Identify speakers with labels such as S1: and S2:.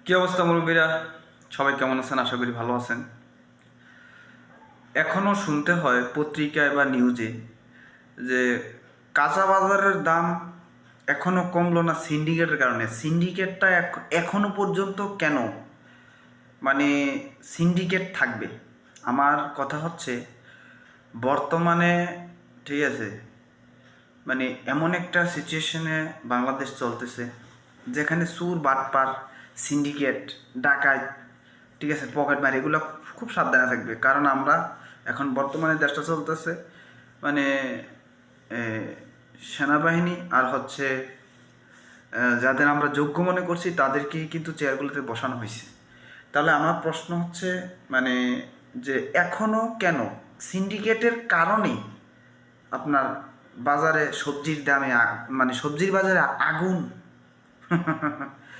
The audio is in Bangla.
S1: কি অবস্থা মুরব্বীরা? সবাই কেমন আছেন? আশা করি ভালো আছেন। এখনও শুনতে হয় পত্রিকায় বা নিউজে যে কাঁচা বাজারের দাম এখনও কমলো না সিন্ডিকেটের কারণে। সিন্ডিকেটটা এখনও পর্যন্ত কেন মানে সিন্ডিকেট থাকবে? আমার কথা হচ্ছে, বর্তমানে ঠিক আছে, মানে এমন একটা সিচুয়েশনে বাংলাদেশ চলতেছে যেখানে সুর বাটপার সিন্ডিকেট ডাকাত, ঠিক আছে, পকেটমার, এগুলো খুব সাবধানে থাকবে। কারণ আমরা এখন বর্তমানে দেশটা চলতেছে মানে এ, সেনাবাহিনী আর হচ্ছে যাদের আমরা যোগ্য মনে করছি তাদেরকেই কিন্তু চেয়ারগুলোতে বসানো হয়েছে। তাহলে আমার প্রশ্ন হচ্ছে, মানে যে এখনও কেন সিন্ডিকেটের কারণেই আপনার বাজারে সবজির দামে মানে সবজির বাজারে আগুন